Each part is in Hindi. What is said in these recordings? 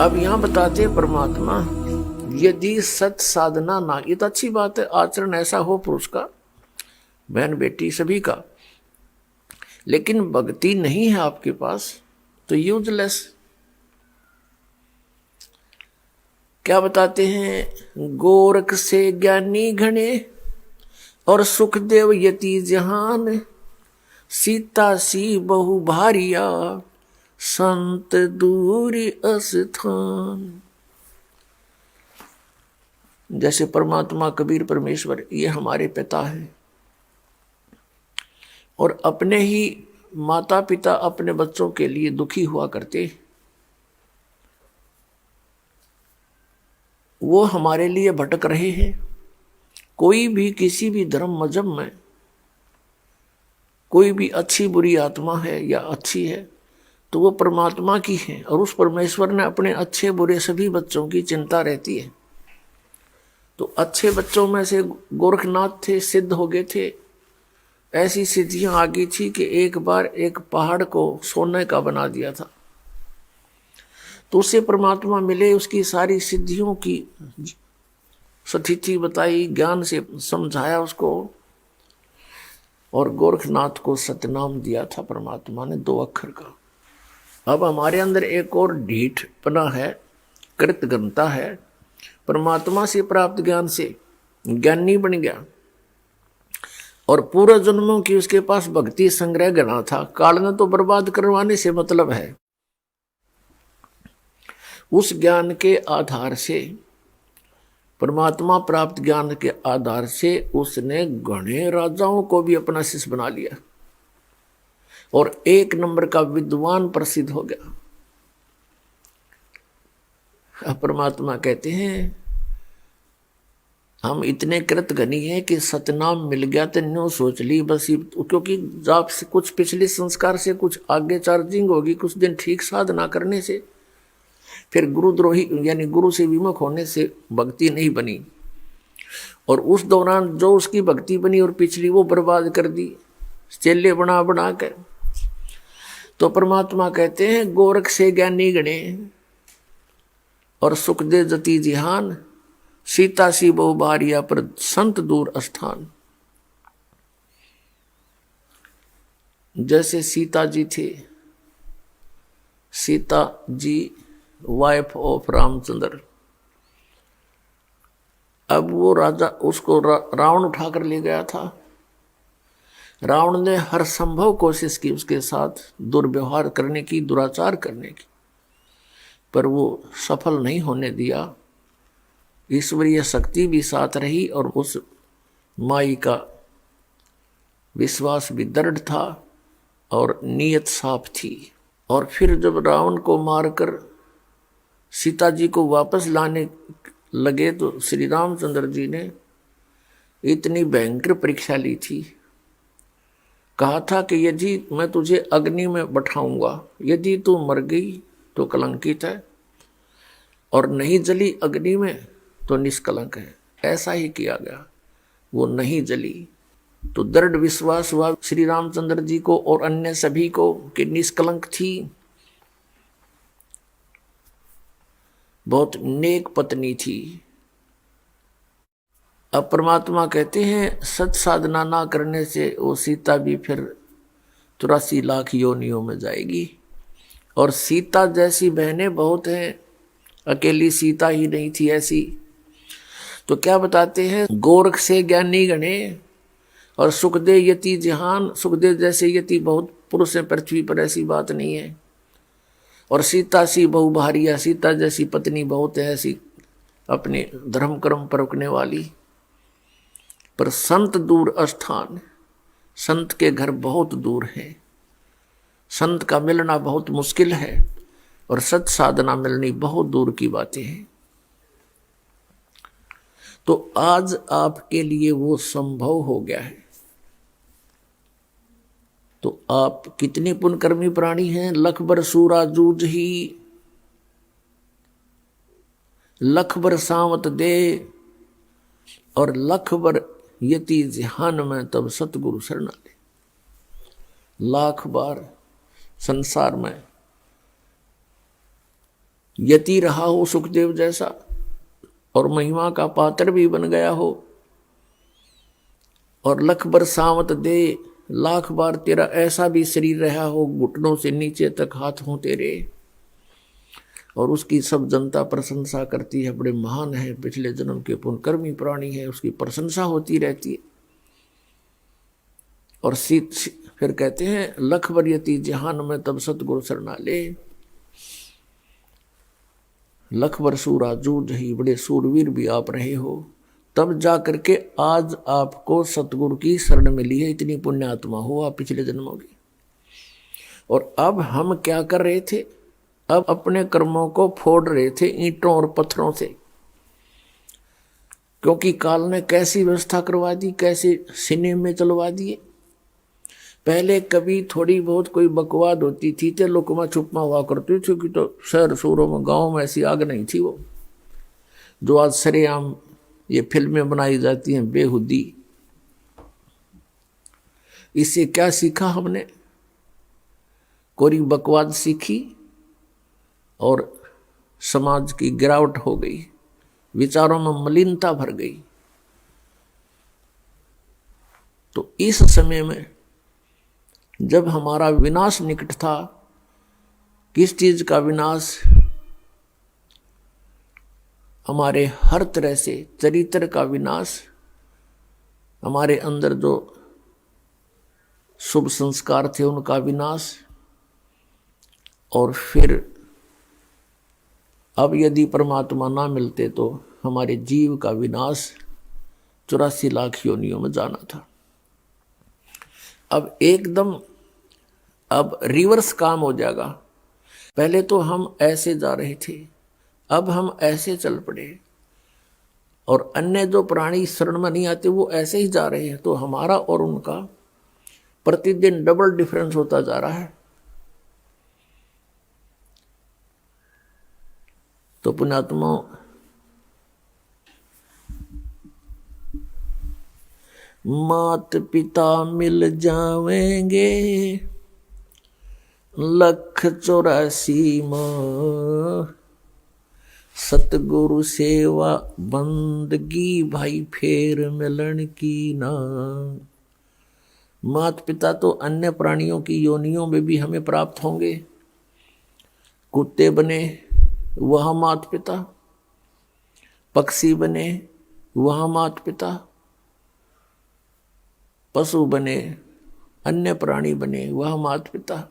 अब यहां बताते परमात्मा, यदि सत साधना ना, ये तो अच्छी बात है, आचरण ऐसा हो पुरुष का, बहन बेटी सभी का, लेकिन भक्ति नहीं है आपके पास तो यूजलेस। क्या बताते हैं, गोरख से ज्ञानी घने और सुखदेव यति जहान, सीता सी बहु भारिया संत दूरी अस्थान। जैसे परमात्मा कबीर परमेश्वर ये हमारे पिता हैं, और अपने ही माता पिता अपने बच्चों के लिए दुखी हुआ करते, वो हमारे लिए भटक रहे हैं। कोई भी किसी भी धर्म मजहब में कोई भी अच्छी बुरी आत्मा है या अच्छी है तो वो परमात्मा की है, और उस परमेश्वर ने अपने अच्छे बुरे सभी बच्चों की चिंता रहती है। तो अच्छे बच्चों में से गोरखनाथ थे, सिद्ध हो गए थे, ऐसी सिद्धियां आ गई थी कि एक बार एक पहाड़ को सोने का बना दिया था। तो उसे परमात्मा मिले, उसकी सारी सिद्धियों की स्थिति बताई, ज्ञान से समझाया उसको, और गोरखनाथ को सतनाम दिया था परमात्मा ने 2 अक्षर का। अब हमारे अंदर एक और ढीठपना है, कृतघ्नता है, परमात्मा से प्राप्त ज्ञान से ज्ञानी बन गया, और पूर्व जन्मों की उसके पास भक्ति संग्रह गणा था। काल ने तो बर्बाद करवाने से मतलब है। उस ज्ञान के आधार से, परमात्मा प्राप्त ज्ञान के आधार से उसने घने राजाओं को भी अपना शिष्य बना लिया, और 1 नंबर का विद्वान प्रसिद्ध हो गया। अब परमात्मा कहते हैं, हम इतने कृतघ्नी हैं कि सतनाम मिल गया तो न्यू सोच ली बस, क्योंकि आप से कुछ पिछले संस्कार से कुछ आगे चार्जिंग होगी, कुछ दिन ठीक साधना करने से, फिर गुरुद्रोही यानी गुरु से विमुख होने से भक्ति नहीं बनी, और उस दौरान जो उसकी भक्ति बनी और पिछली वो बर्बाद कर दी चेले बना बना कर। तो परमात्मा कहते हैं, गोरख से ज्ञानी गणे और सुख दे जति जिहान, सीता सी बहु बारिया पर संत दूर स्थान। जैसे सीता जी थे, सीता जी वाइफ ऑफ रामचंद्र, अब वो राजा उसको रावण उठाकर ले गया था। रावण ने हर संभव कोशिश की उसके साथ दुर्व्यवहार करने की, दुराचार करने की, पर वो सफल नहीं होने दिया। ईश्वरीय शक्ति भी साथ रही, और उस माई का विश्वास भी दृढ़ था और नीयत साफ थी। और फिर जब रावण को मारकर सीता जी को वापस लाने लगे तो श्री रामचंद्र जी ने इतनी भयंकर परीक्षा ली थी। कहा था कि यदि मैं तुझे अग्नि में बैठाऊंगा, यदि तू मर गई तो कलंकित है, और नहीं जली अग्नि में तो निष्कलंक है। ऐसा ही किया गया, वो नहीं जली। तो दृढ़ विश्वास हुआ श्री रामचंद्र जी को और अन्य सभी को कि निष्कलंक थी, बहुत नेक पत्नी थी। अब परमात्मा कहते हैं, सत साधना ना करने से वो सीता भी फिर 83 लाख योनियों में जाएगी। और सीता जैसी बहनें बहुत हैं, अकेली सीता ही नहीं थी ऐसी। तो क्या बताते हैं, गोरख से ज्ञानी गणे और सुखदेव यति जहान। सुखदेव जैसे यति बहुत पुरुष हैं पृथ्वी पर, ऐसी बात नहीं है। और सीता सी बहु भारिया, सीता जैसी पत्नी बहुत है ऐसी, अपने धर्म कर्म पर रुकने वाली। पर संत दूर स्थान, संत के घर बहुत दूर है, संत का मिलना बहुत मुश्किल है, और सत साधना मिलनी बहुत दूर की बातें हैं। तो आज आपके लिए वो संभव हो गया है। तो आप कितने पुण्यकर्मी प्राणी हैं। लख बर सूरा जूझ ही, लख बर सावत दे, और लख बर यति जिहान में तब सतगुरु शरणा ले। लाख बार संसार में यति रहा हो सुखदेव जैसा और महिमा का पात्र भी बन गया हो, और लख बर सावत दे, लाख बार तेरा ऐसा भी शरीर रहा हो, घुटनों से नीचे तक हाथ हों तेरे, और उसकी सब जनता प्रशंसा करती है, बड़े महान है, पिछले जन्म के पुण्यकर्मी प्राणी है, उसकी प्रशंसा होती रहती है। और फिर कहते हैं लख बर यति जहान में तब सतगुरु शरणा ले, लख बर सूरा जूझ ही, बड़े सूरवीर भी आप रहे हो, तब जा करके आज आपको सतगुरु की शरण मिली है, इतनी पुण्यात्मा हो आप पिछले जन्मों की। और अब हम क्या कर रहे थे, अब अपने कर्मों को फोड़ रहे थे ईंटों और पत्थरों से, क्योंकि काल ने कैसी व्यवस्था करवा दी, कैसे सीने में चलवा दिए। पहले कभी थोड़ी बहुत कोई बकवाद होती थी तो लुकमा छुपमा हुआ करती थी, कि तो शहर शूरों में गाँव में ऐसी आग नहीं थी वो, जो आज सरेआम ये फिल्में बनाई जाती हैं बेहुदी। इससे क्या सीखा हमने, कोरी बकवाद सीखी और समाज की गिरावट हो गई, विचारों में मलिनता भर गई। तो इस समय में जब हमारा विनाश निकट था, किस चीज का विनाश, हमारे हर तरह से चरित्र का विनाश, हमारे अंदर जो शुभ संस्कार थे उनका विनाश, और फिर अब यदि परमात्मा ना मिलते तो हमारे जीव का विनाश, 84 लाख योनियों में जाना था। अब एकदम अब रिवर्स काम हो जाएगा। पहले तो हम ऐसे जा रहे थे, अब हम ऐसे चल पड़े, और अन्य जो प्राणी शरण में नहीं आते वो ऐसे ही जा रहे हैं, तो हमारा और उनका प्रतिदिन डबल डिफरेंस होता जा रहा है। तो पुण्यात्मा, मात पिता मिल जावेंगे 184 माँ, सतगुरु सेवा बंदगी भाई फेर मिलन की ना। मात पिता तो अन्य प्राणियों की योनियों में भी हमें प्राप्त होंगे। कुत्ते बने वह मात पिता, पक्षी बने वह मात पिता, पशु बने, अन्य प्राणी बने वह मात पिता,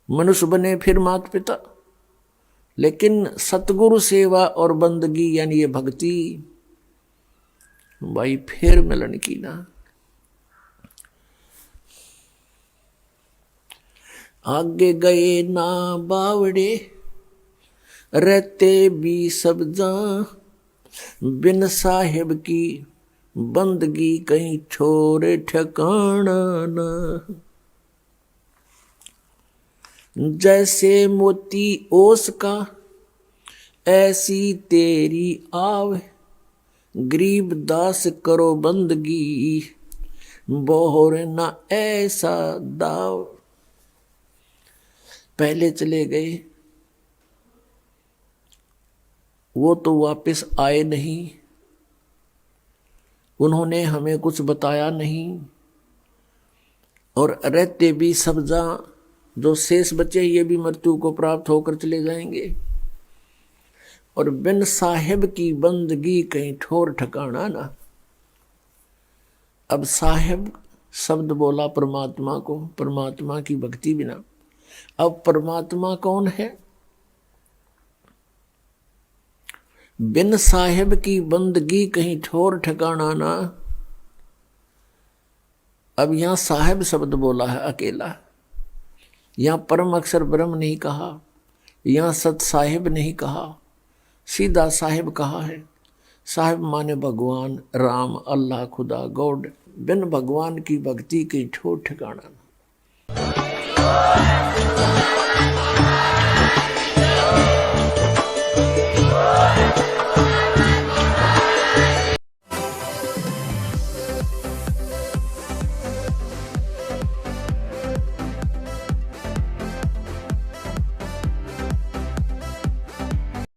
मनुष्य बने फिर मात पिता। लेकिन सतगुरु सेवा और बंदगी यानी ये भक्ति भाई फिर मिलन की ना। आगे गए ना बावड़े, रहते भी सब जा, बिन साहिब की बंदगी कहीं छोरे ठिकाना ना। जैसे मोती ओस का ऐसी तेरी आव, गरीब दास करो बंदगी, बोहर ना ऐसा दाव। पहले चले गए वो तो वापस आए नहीं, उन्होंने हमें कुछ बताया नहीं, और रहते भी सब जा, जो शेष बचे ये भी मृत्यु को प्राप्त होकर चले जाएंगे। और बिन साहिब की बंदगी कहीं ठोर ठिकाना ना। अब साहिब शब्द बोला परमात्मा को, परमात्मा की भक्ति बिना। अब परमात्मा कौन है? बिन साहिब की बंदगी कहीं ठोर ठिकाना ना। अब यहां साहिब शब्द बोला है अकेला, यहां परम अक्षर ब्रह्म नहीं कहा, यहां सत साहिब नहीं कहा, सीधा साहिब कहा है। साहिब माने भगवान, राम, अल्लाह, खुदा, गॉड। बिन भगवान की भक्ति की ठोर ठिकाना ना।